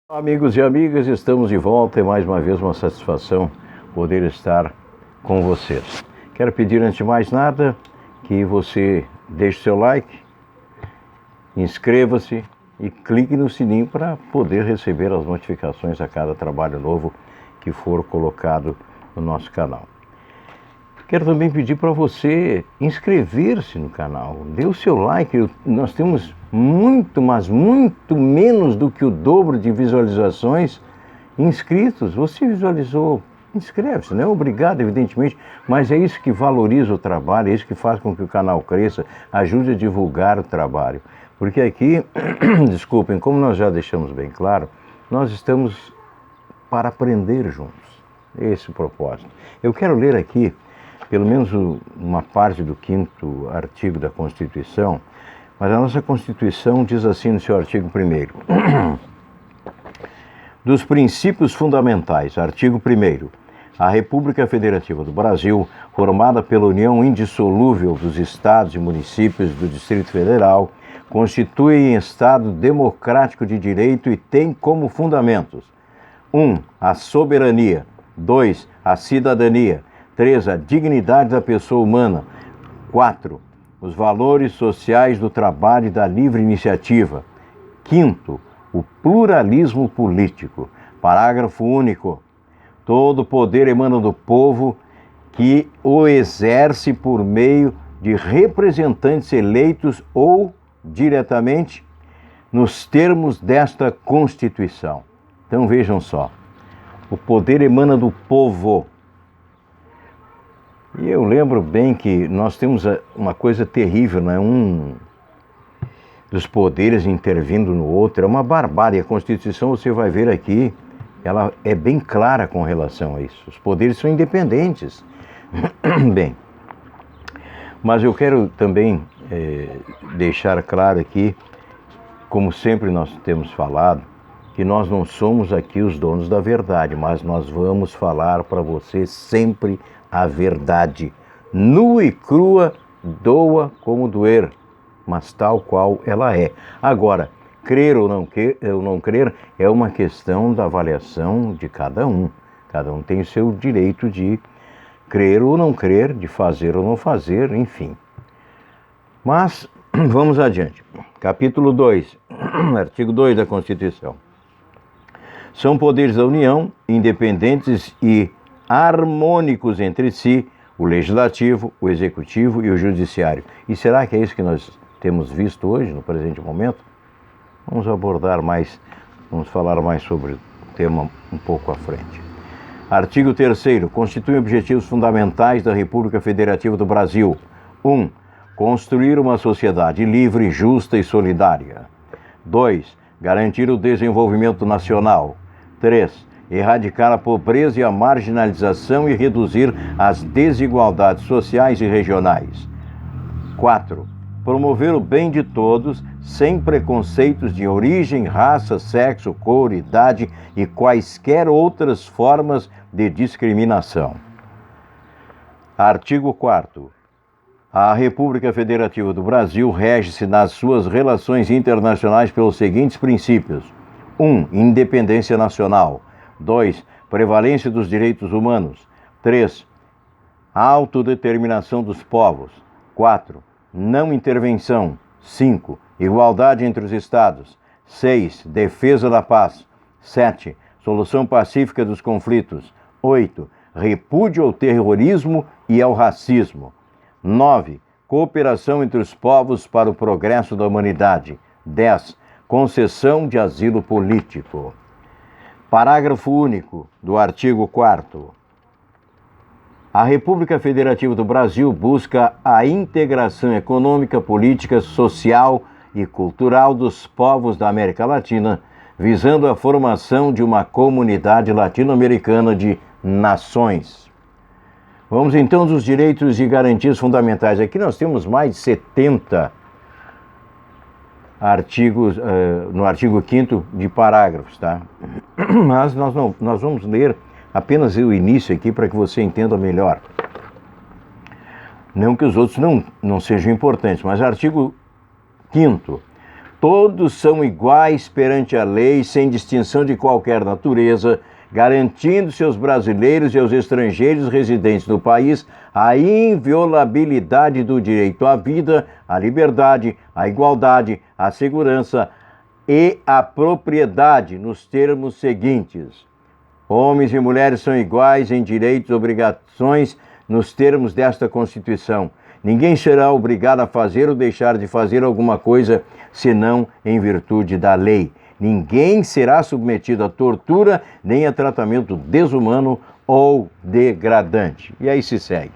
Amigos e amigas, estamos de volta e mais uma vez uma satisfação poder estar com vocês. Quero pedir antes de mais nada que você deixe seu like, inscreva-se e clique no sininho para poder receber as notificações a cada trabalho novo que for colocado no nosso canal. Quero também pedir para você inscrever-se no canal, dê o seu like. Nós temos muito, mas muito menos do que o dobro de visualizações inscritos. Você visualizou, inscreve-se, não é obrigado, evidentemente, mas é isso que valoriza o trabalho, é isso que faz com que o canal cresça, ajude a divulgar o trabalho. Porque aqui, desculpem, como nós já deixamos bem claro, nós estamos para aprender juntos. Esse é o propósito. Eu quero ler aqui pelo menos uma parte do 5º artigo da Constituição, mas a nossa Constituição diz assim no seu artigo 1º. Dos princípios fundamentais, artigo 1º, a República Federativa do Brasil, formada pela união indissolúvel dos estados e municípios do Distrito Federal, constitui Estado democrático de direito e tem como fundamentos: 1. A soberania. 2. A cidadania. 3. A dignidade da pessoa humana. 4. Os valores sociais do trabalho e da livre iniciativa. 5. O pluralismo político. Parágrafo único. Todo poder emana do povo, que o exerce por meio de representantes eleitos ou diretamente nos termos desta Constituição. Então vejam só, o poder emana do povo. E eu lembro bem que nós temos uma coisa terrível, né? Um dos poderes intervindo no outro, é uma barbárie. A Constituição, você vai ver aqui, ela é bem clara com relação a isso. Os poderes são independentes. Bem, mas eu quero também deixar claro aqui, como sempre nós temos falado, que nós não somos aqui os donos da verdade, mas nós vamos falar para você sempre a verdade, nua e crua, doa como doer, mas tal qual ela é. Agora, crer ou não crer é uma questão da avaliação de cada um. Cada um tem o seu direito de crer ou não crer, de fazer ou não fazer, enfim. Mas vamos adiante. Capítulo 2, artigo 2 da Constituição. São poderes da União, independentes e harmônicos entre si, o Legislativo, o Executivo e o Judiciário. E será que é isso que nós temos visto hoje, no presente momento? Vamos abordar mais, vamos falar mais sobre o tema um pouco à frente. Artigo 3º. Constitui objetivos fundamentais da República Federativa do Brasil. 1. Construir uma sociedade livre, justa e solidária. 2. Garantir o desenvolvimento nacional. 3. Erradicar a pobreza e a marginalização e reduzir as desigualdades sociais e regionais. 4. Promover o bem de todos, sem preconceitos de origem, raça, sexo, cor, idade e quaisquer outras formas de discriminação. Artigo 4º. A República Federativa do Brasil rege-se nas suas relações internacionais pelos seguintes princípios: 1. Independência nacional. 2. Prevalência dos direitos humanos. 3. Autodeterminação dos povos. 4. Não intervenção. 5. Igualdade entre os Estados. 6. Defesa da paz. 7. Solução pacífica dos conflitos. 8. Repúdio ao terrorismo e ao racismo. 9. Cooperação entre os povos para o progresso da humanidade. 10. Concessão de asilo político. Parágrafo único do artigo 4º. A República Federativa do Brasil busca a integração econômica, política, social e cultural dos povos da América Latina, visando a formação de uma comunidade latino-americana de nações. Vamos então dos direitos e garantias fundamentais. Aqui nós temos mais de 70 artigos, no artigo 5º de parágrafos, tá? Mas nós vamos ler apenas o início aqui para que você entenda melhor. Não que os outros não sejam importantes, mas artigo 5º. Todos são iguais perante a lei, sem distinção de qualquer natureza, garantindo-se aos brasileiros e aos estrangeiros residentes do país a inviolabilidade do direito à vida, à liberdade, à igualdade, à segurança e à propriedade, nos termos seguintes: homens e mulheres são iguais em direitos e obrigações nos termos desta Constituição. Ninguém será obrigado a fazer ou deixar de fazer alguma coisa senão em virtude da lei. Ninguém será submetido a tortura nem a tratamento desumano ou degradante. E aí se segue.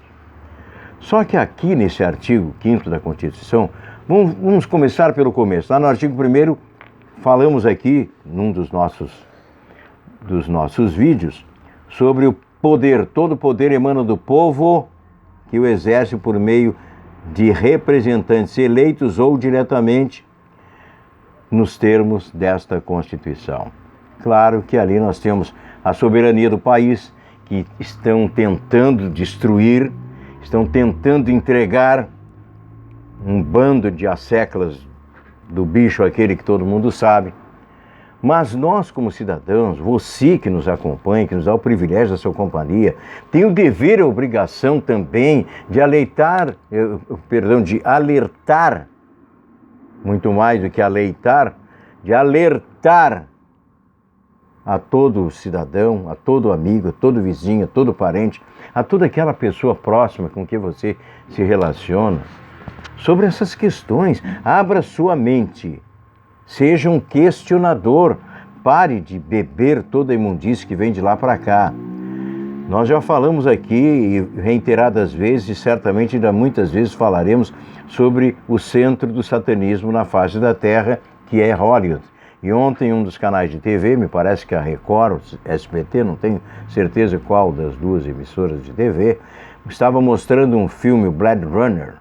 Só que aqui nesse artigo 5º da Constituição, vamos começar pelo começo. Lá no artigo 1º, falamos aqui, num dos nossos vídeos, sobre o poder. Todo poder emana do povo, que o exerce por meio de representantes eleitos ou diretamente nos termos desta Constituição. Claro que ali nós temos a soberania do país, que estão tentando destruir, estão tentando entregar um bando de asseclas do bicho aquele que todo mundo sabe. Mas nós, como cidadãos, você que nos acompanha, que nos dá o privilégio da sua companhia, tem o dever e a obrigação também de alertar, muito mais do que aleitar, de alertar a todo cidadão, a todo amigo, a todo vizinho, a todo parente, a toda aquela pessoa próxima com que você se relaciona, sobre essas questões. Abra sua mente. Seja um questionador, pare de beber toda a imundície que vem de lá para cá. Nós já falamos aqui, reiteradas vezes, e certamente ainda muitas vezes falaremos sobre o centro do satanismo na face da Terra, que é Hollywood. E ontem um dos canais de TV, me parece que a Record, SBT, não tenho certeza qual das duas emissoras de TV, estava mostrando um filme, Blade Runner,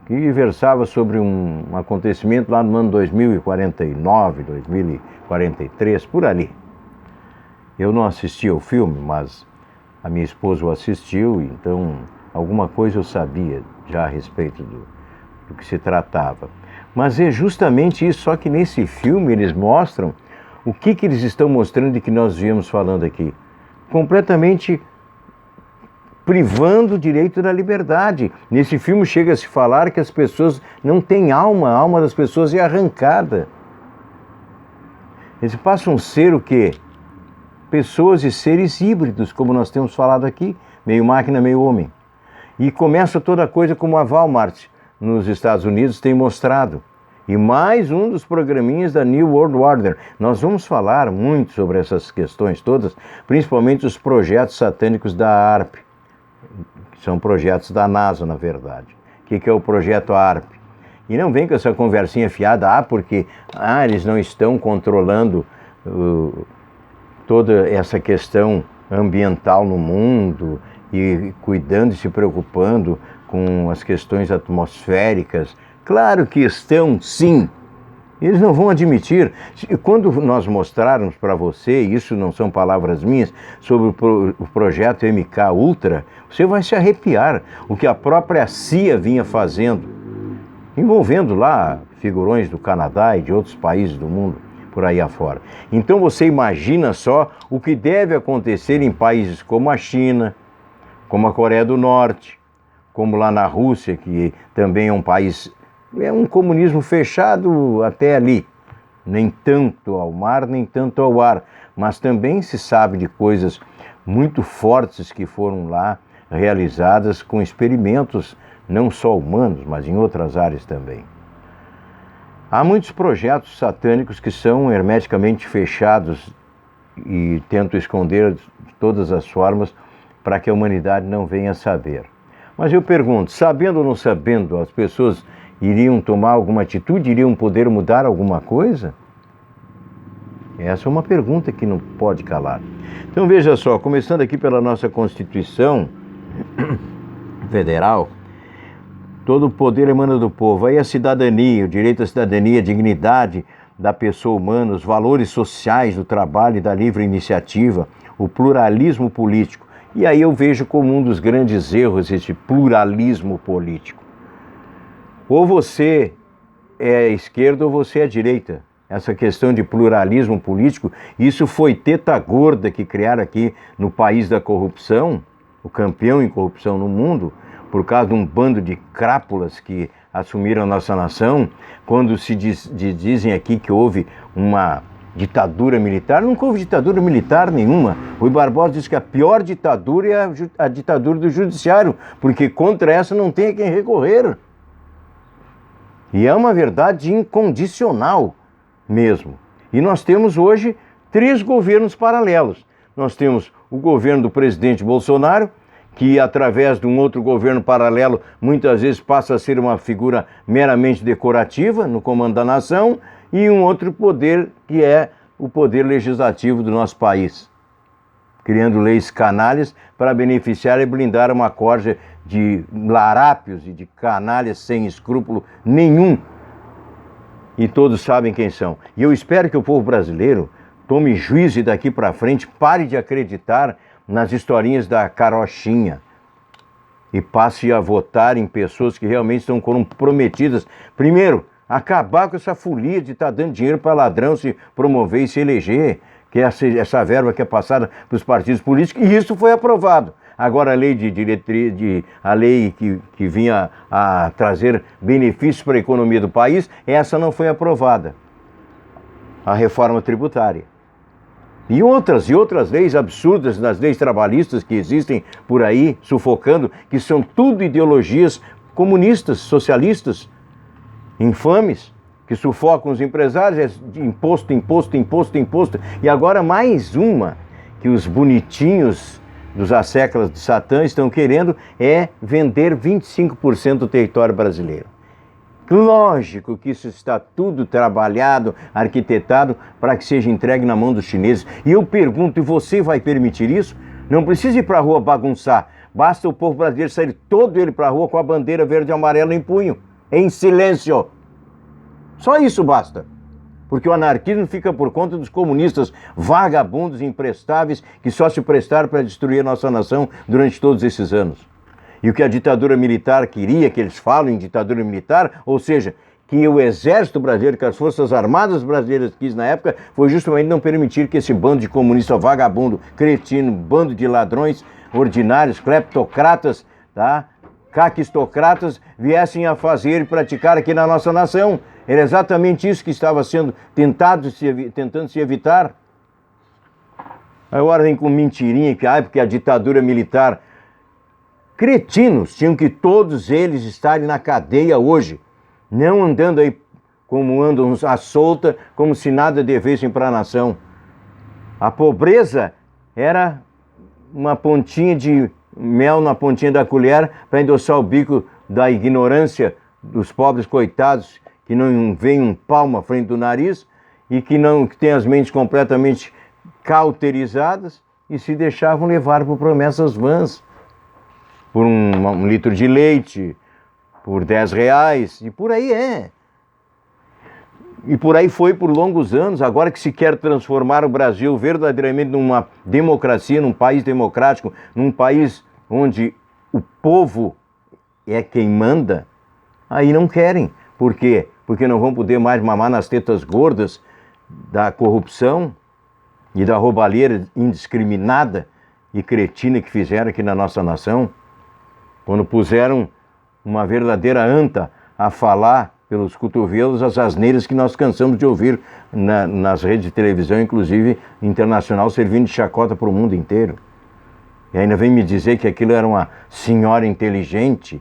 que versava sobre um acontecimento lá no ano 2049, 2043, por ali. Eu não assisti ao filme, mas a minha esposa o assistiu, então alguma coisa eu sabia já a respeito do que se tratava. Mas é justamente isso, só que nesse filme eles mostram o que eles estão mostrando e que nós viemos falando aqui. Completamente privando o direito da liberdade. Nesse filme chega a se falar que as pessoas não têm alma, a alma das pessoas é arrancada. Eles passam a ser o quê? Pessoas e seres híbridos, como nós temos falado aqui, meio máquina, meio homem. E começa toda a coisa como a Walmart nos Estados Unidos tem mostrado. E mais um dos programinhas da New World Order. Nós vamos falar muito sobre essas questões todas, principalmente os projetos satânicos da ARP. São projetos da NASA, na verdade. O que é o projeto ARP? E não vem com essa conversinha fiada, porque eles não estão controlando toda essa questão ambiental no mundo e cuidando e se preocupando com as questões atmosféricas. Claro que estão, sim. Eles não vão admitir. Quando nós mostrarmos para você, isso não são palavras minhas, sobre o projeto MK Ultra, você vai se arrepiar. O que a própria CIA vinha fazendo, envolvendo lá figurões do Canadá e de outros países do mundo, por aí afora. Então você imagina só o que deve acontecer em países como a China, como a Coreia do Norte, como lá na Rússia, que também é um país... É um comunismo fechado até ali, nem tanto ao mar, nem tanto ao ar, mas também se sabe de coisas muito fortes que foram lá realizadas com experimentos não só humanos, mas em outras áreas também. Há muitos projetos satânicos que são hermeticamente fechados e tentam esconder de todas as formas para que a humanidade não venha a saber. Mas eu pergunto, sabendo ou não sabendo, as pessoas iriam tomar alguma atitude, iriam poder mudar alguma coisa? Essa é uma pergunta que não pode calar. Então veja só, começando aqui pela nossa Constituição Federal, todo o poder emana do povo. Aí a cidadania, o direito à cidadania, a dignidade da pessoa humana, os valores sociais do trabalho e da livre iniciativa, o pluralismo político. E aí eu vejo como um dos grandes erros esse pluralismo político. Ou você é esquerda ou você é direita. Essa questão de pluralismo político, isso foi teta gorda que criaram aqui no país da corrupção, o campeão em corrupção no mundo, por causa de um bando de crápulas que assumiram a nossa nação. Quando se dizem aqui que houve uma ditadura militar, nunca houve ditadura militar nenhuma. Rui Barbosa diz que a pior ditadura é a ditadura do judiciário, porque contra essa não tem a quem recorrer. E é uma verdade incondicional mesmo. E nós temos hoje 3 governos paralelos. Nós temos o governo do presidente Bolsonaro, que através de um outro governo paralelo muitas vezes passa a ser uma figura meramente decorativa no comando da nação, e um outro poder que é o poder legislativo do nosso país, criando leis canalhas para beneficiar e blindar uma corja de larápios e de canalhas sem escrúpulo nenhum. E todos sabem quem são. E eu espero que o povo brasileiro tome juízo e daqui para frente pare de acreditar nas historinhas da carochinha e passe a votar em pessoas que realmente estão comprometidas. Primeiro, acabar com essa folia de estar dando dinheiro para ladrão se promover e se eleger, que é essa verba que é passada para os partidos políticos, e isso foi aprovado. Agora a lei de diretriz, a lei que vinha a trazer benefícios para a economia do país, essa não foi aprovada. A reforma tributária. E outras leis absurdas nas leis trabalhistas que existem por aí, sufocando, que são tudo ideologias comunistas, socialistas, infames, que sufocam os empresários, imposto, imposto, imposto, imposto. E agora mais uma que os bonitinhos dos asséculos de Satã estão querendo é vender 25% do território brasileiro. Lógico que isso está tudo trabalhado, arquitetado para que seja entregue na mão dos chineses. E eu pergunto, e você vai permitir isso? Não precisa ir para a rua bagunçar. Basta o povo brasileiro sair todo ele para a rua com a bandeira verde e amarela em punho, em silêncio. Só isso basta. Porque o anarquismo fica por conta dos comunistas vagabundos, imprestáveis, que só se prestaram para destruir a nossa nação durante todos esses anos. E o que a ditadura militar queria, que eles falam em ditadura militar, ou seja, que o exército brasileiro, que as forças armadas brasileiras quis na época, foi justamente não permitir que esse bando de comunista vagabundo, cretino, bando de ladrões ordinários, cleptocratas, tá? Caquistocratas, viessem a fazer e praticar aqui na nossa nação. Era exatamente isso que estava sendo tentando se evitar. Agora vem com mentirinha, que porque a ditadura militar... Cretinos, tinham que todos eles estarem na cadeia hoje, não andando aí como andam à solta, como se nada devessem para a nação. A pobreza era uma pontinha de mel na pontinha da colher para endossar o bico da ignorância dos pobres coitados que não veem um palmo à frente do nariz e que têm as mentes completamente cauterizadas e se deixavam levar por promessas vãs, por um litro de leite, por R$10, e por aí é. E por aí foi por longos anos. Agora que se quer transformar o Brasil verdadeiramente numa democracia, num país democrático, num país onde o povo é quem manda, aí não querem. Por quê? Porque não vão poder mais mamar nas tetas gordas da corrupção e da roubalheira indiscriminada e cretina que fizeram aqui na nossa nação, quando puseram uma verdadeira anta a falar pelos cotovelos as asneiras que nós cansamos de ouvir nas redes de televisão, inclusive internacional, servindo de chacota para o mundo inteiro. E ainda vem me dizer que aquilo era uma senhora inteligente,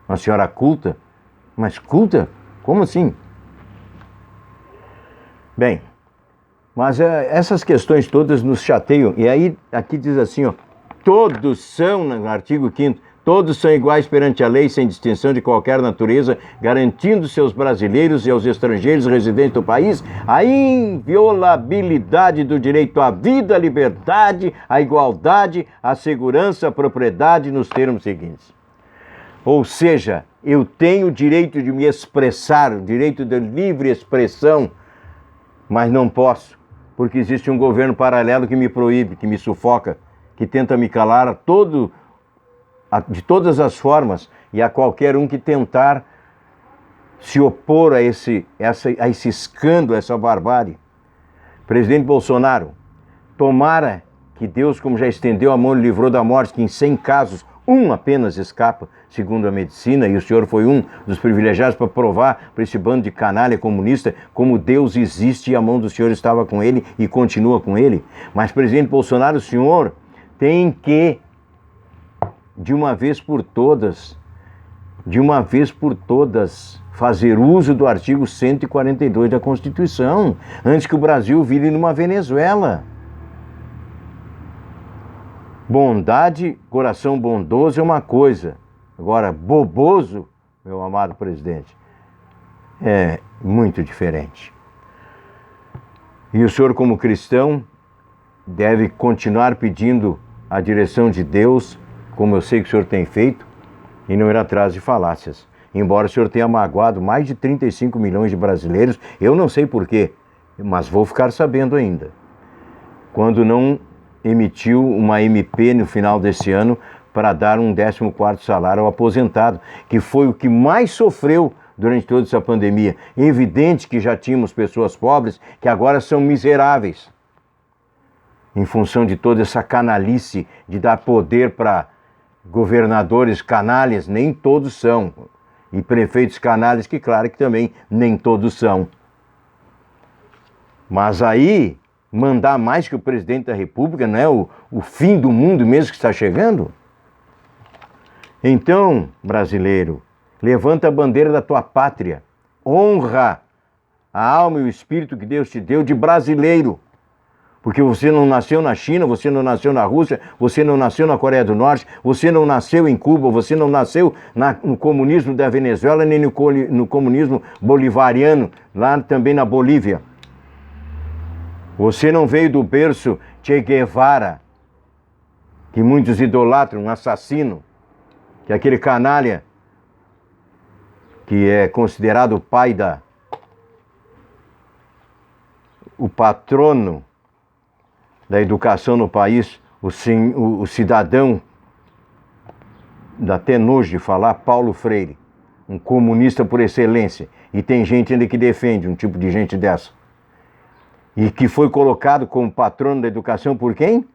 uma senhora culta. Mas culta? Como assim? Bem, mas essas questões todas nos chateiam. E aí, aqui diz assim, ó, todos são, no artigo 5º, todos são iguais perante a lei, sem distinção de qualquer natureza, garantindo seus brasileiros e aos estrangeiros residentes do país a inviolabilidade do direito à vida, à liberdade, à igualdade, à segurança, à propriedade, nos termos seguintes. Ou seja, eu tenho o direito de me expressar, o direito de livre expressão, mas não posso, porque existe um governo paralelo que me proíbe, que me sufoca, que tenta me calar de todas as formas, e a qualquer um que tentar se opor a esse escândalo, a essa barbárie. Presidente Bolsonaro, tomara que Deus, como já estendeu a mão e livrou da morte, que em 100 casos, um apenas escapa, segundo a medicina, e o senhor foi um dos privilegiados para provar para esse bando de canalha comunista como Deus existe e a mão do senhor estava com ele e continua com ele. Mas, presidente Bolsonaro, o senhor tem que, de uma vez por todas, fazer uso do artigo 142 da Constituição, antes que o Brasil vire numa Venezuela. Bondade, coração bondoso é uma coisa. Agora, boboso, meu amado presidente, é muito diferente. E o senhor, como cristão, deve continuar pedindo a direção de Deus, como eu sei que o senhor tem feito, e não ir atrás de falácias. Embora o senhor tenha magoado mais de 35 milhões de brasileiros, eu não sei porquê, mas vou ficar sabendo ainda. Quando não emitiu uma MP no final desse ano para dar um 14º salário ao aposentado, que foi o que mais sofreu durante toda essa pandemia. É evidente que já tínhamos pessoas pobres que agora são miseráveis, em função de toda essa canalice de dar poder para governadores canalhas, nem todos são, e prefeitos canalhas, que claro que também nem todos são. Mas aí, mandar mais que o presidente da República não é o fim do mundo mesmo que está chegando? Então, brasileiro, levanta a bandeira da tua pátria, honra a alma e o espírito que Deus te deu de brasileiro. Porque você não nasceu na China, você não nasceu na Rússia, você não nasceu na Coreia do Norte, você não nasceu em Cuba, você não nasceu no comunismo da Venezuela, nem no comunismo bolivariano, lá também na Bolívia. Você não veio do berço Che Guevara, que muitos idolatram, um assassino, que é aquele canalha que é considerado o pai o patrono da educação no país, o cidadão, dá até nojo de falar, Paulo Freire, um comunista por excelência. E tem gente ainda que defende um tipo de gente dessa. E que foi colocado como patrono da educação por quem?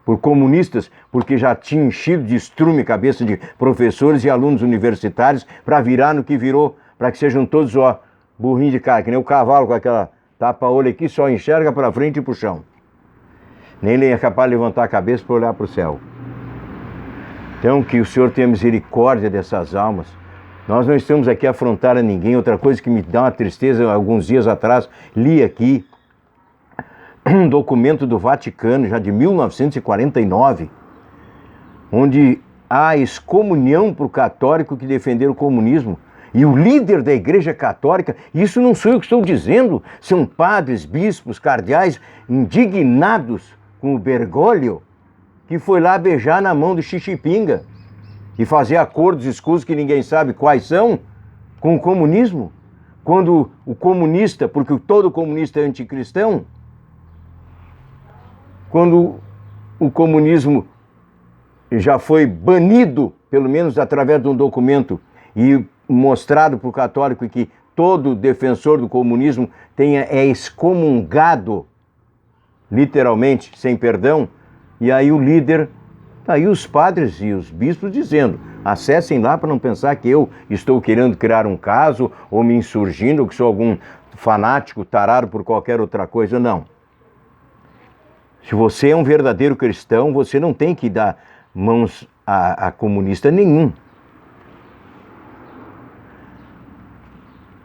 Por comunistas, porque já tinha enchido de estrume a cabeça de professores e alunos universitários para virar no que virou, para que sejam todos, ó, burrinho de cara, que nem o cavalo com aquela tapa-olho aqui, só enxerga para frente e para o chão. Nem ele é capaz de levantar a cabeça para olhar para o céu. Então, que o Senhor tenha misericórdia dessas almas. Nós não estamos aqui a afrontar a ninguém. Outra coisa que me dá uma tristeza, alguns dias atrás, li aqui um documento do Vaticano, já de 1949, onde há excomunhão para o católico que defender o comunismo. E o líder da Igreja Católica, isso não sou eu que estou dizendo, são padres, bispos, cardeais indignados com o Bergoglio, que foi lá beijar na mão do Xixipinga e fazer acordos escusos que ninguém sabe quais são com o comunismo. Quando o comunista, porque todo comunista é anticristão, quando o comunismo já foi banido, pelo menos através de um documento, e mostrado para o católico que todo defensor do comunismo é excomungado, literalmente, sem perdão, e aí o líder, aí os padres e os bispos dizendo, acessem lá para não pensar que eu estou querendo criar um caso, ou me insurgindo, ou que sou algum fanático, tarado por qualquer outra coisa, não. Se você é um verdadeiro cristão, você não tem que dar mãos a comunista nenhum.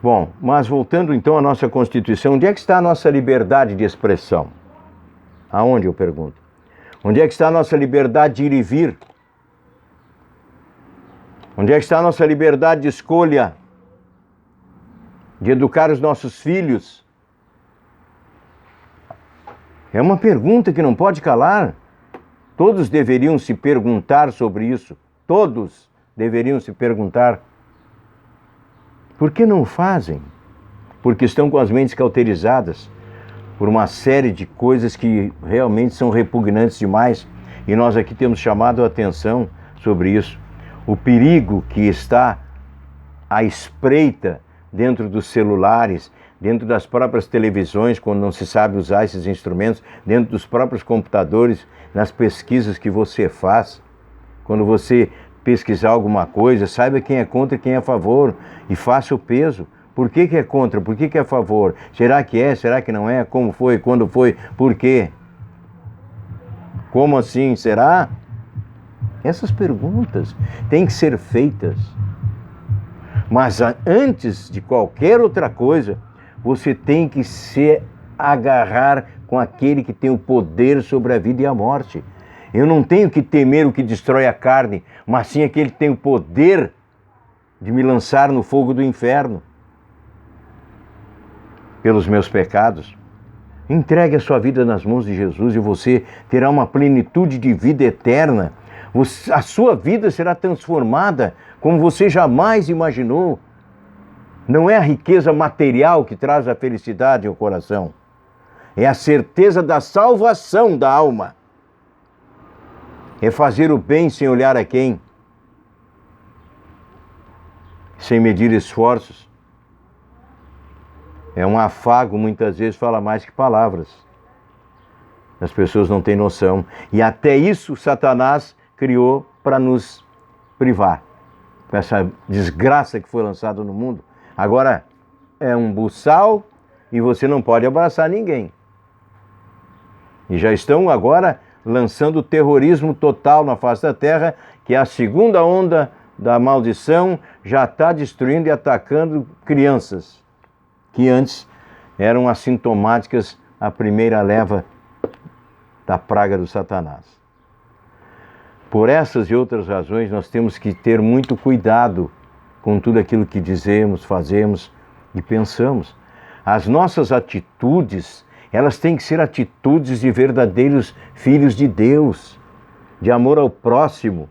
Bom, mas voltando então à nossa Constituição, onde é que está a nossa liberdade de expressão? Aonde, eu pergunto? Onde é que está a nossa liberdade de ir e vir? Onde é que está a nossa liberdade de escolha? De educar os nossos filhos? É uma pergunta que não pode calar. Todos deveriam se perguntar sobre isso. Todos deveriam se perguntar. Por que não o fazem? Porque estão com as mentes cauterizadas por uma série de coisas que realmente são repugnantes demais. E nós aqui temos chamado a atenção sobre isso. O perigo que está à espreita dentro dos celulares, dentro das próprias televisões, quando não se sabe usar esses instrumentos, dentro dos próprios computadores, nas pesquisas que você faz. Quando você pesquisar alguma coisa, saiba quem é contra e quem é a favor e faça o peso. Por que é contra? Por que é a favor? Será que é? Será que não é? Como foi? Quando foi? Por quê? Como assim? Será? Essas perguntas têm que ser feitas. Mas antes de qualquer outra coisa, você tem que se agarrar com aquele que tem o poder sobre a vida e a morte. Eu não tenho que temer o que destrói a carne, mas sim aquele que tem o poder de me lançar no fogo do inferno pelos meus pecados. Entregue a sua vida nas mãos de Jesus e você terá uma plenitude de vida eterna. A sua vida será transformada como você jamais imaginou. Não é a riqueza material que traz a felicidade ao coração. É a certeza da salvação da alma. É fazer o bem sem olhar a quem. Sem medir esforços. É um afago, muitas vezes fala mais que palavras. As pessoas não têm noção. E até isso Satanás criou para nos privar. Com essa desgraça que foi lançada no mundo. Agora é um buçal e você não pode abraçar ninguém. E já estão agora lançando o terrorismo total na face da terra, que é a segunda onda da maldição, já está destruindo e atacando crianças, que antes eram assintomáticas a primeira leva da praga do Satanás. Por essas e outras razões, nós temos que ter muito cuidado com tudo aquilo que dizemos, fazemos e pensamos. As nossas atitudes, elas têm que ser atitudes de verdadeiros filhos de Deus, de amor ao próximo,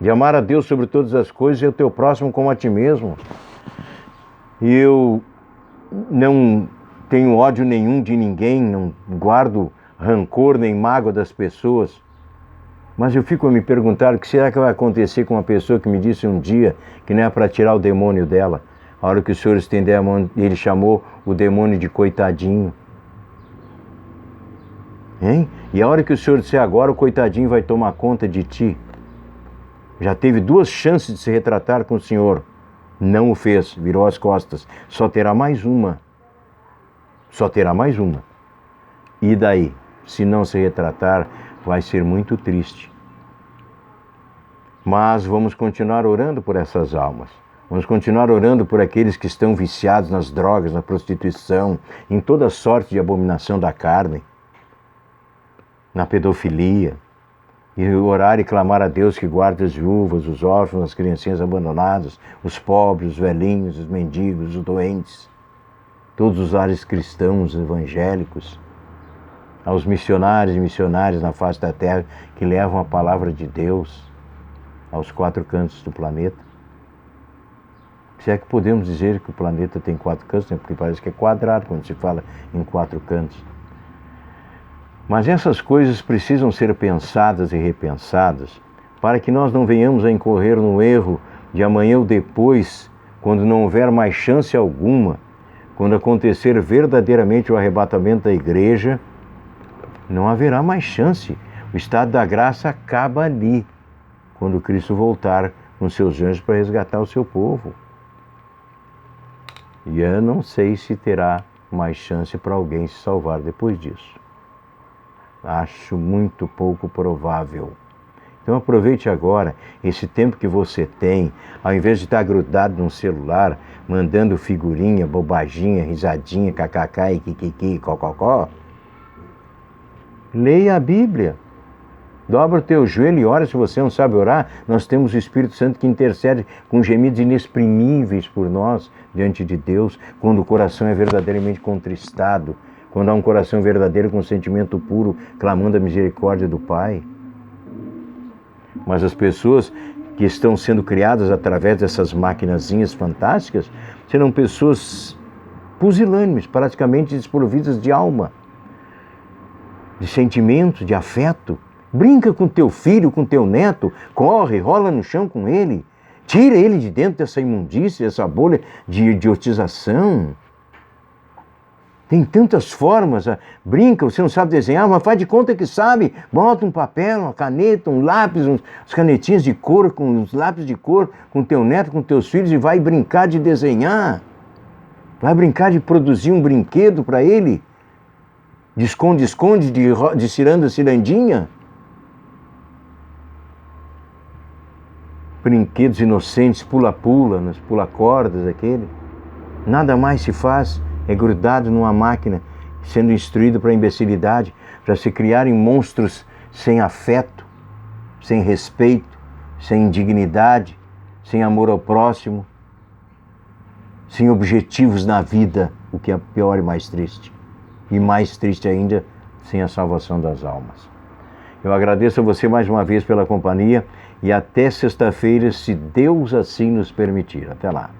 de amar a Deus sobre todas as coisas e ao teu próximo como a ti mesmo. E eu não tenho ódio nenhum de ninguém, não guardo rancor nem mágoa das pessoas, mas eu fico a me perguntar o que será que vai acontecer com uma pessoa que me disse um dia que não é para tirar o demônio dela. A hora que o Senhor estender a mão, ele chamou o demônio de coitadinho. Hein? E a hora que o Senhor disser agora, o coitadinho vai tomar conta de ti. Já teve 2 chances de se retratar com o Senhor. Não o fez, virou as costas. Só terá mais uma. Só terá mais uma. E daí? Se não se retratar, vai ser muito triste. Mas vamos continuar orando por essas almas. Vamos continuar orando por aqueles que estão viciados nas drogas, na prostituição, em toda sorte de abominação da carne, na pedofilia. E orar e clamar a Deus que guarde as viúvas, os órfãos, as criancinhas abandonadas, os pobres, os velhinhos, os mendigos, os doentes, todos os lares cristãos, evangélicos, aos missionários e missionárias na face da terra que levam a palavra de Deus aos 4 cantos do planeta. Se é que podemos dizer que o planeta tem 4 cantos, né? Porque parece que é quadrado quando se fala em 4 cantos. Mas essas coisas precisam ser pensadas e repensadas para que nós não venhamos a incorrer no erro de amanhã ou depois, quando não houver mais chance alguma, quando acontecer verdadeiramente o arrebatamento da igreja, não haverá mais chance. O estado da graça acaba ali, quando Cristo voltar com seus anjos para resgatar o seu povo. E eu não sei se terá mais chance para alguém se salvar depois disso. Acho muito pouco provável. Então aproveite agora esse tempo que você tem, ao invés de estar grudado num celular, mandando figurinha, bobaginha, risadinha, kkk e kikiki, cococó. Leia a Bíblia. Dobra o teu joelho e ora. Se você não sabe orar, nós temos o Espírito Santo que intercede com gemidos inexprimíveis por nós diante de Deus, quando o coração é verdadeiramente contristado, quando há um coração verdadeiro com sentimento puro, clamando a misericórdia do Pai. Mas as pessoas que estão sendo criadas através dessas maquinazinhas fantásticas serão pessoas pusilânimes, praticamente desprovidas de alma, de sentimento, de afeto. Brinca com teu filho, com teu neto, corre, rola no chão com ele, Tira ele de dentro dessa imundícia, dessa bolha de idiotização. Tem tantas formas. Brinca, você não sabe desenhar, mas faz de conta que sabe. Bota um papel, uma caneta, um lápis, uns canetinhas de cor, com uns lápis de cor, com teu neto, com teus filhos, e vai brincar de desenhar. Vai brincar de produzir um brinquedo para ele. De esconde-esconde, de ciranda-cirandinha. Brinquedos inocentes, pula-pula, nas pula-cordas, aquele. Nada mais se faz, é grudado numa máquina, sendo instruído para a imbecilidade, para se criarem monstros sem afeto, sem respeito, sem dignidade, sem amor ao próximo, sem objetivos na vida, o que é pior e mais triste. E mais triste ainda, sem a salvação das almas. Eu agradeço a você mais uma vez pela companhia e até sexta-feira, se Deus assim nos permitir. Até lá.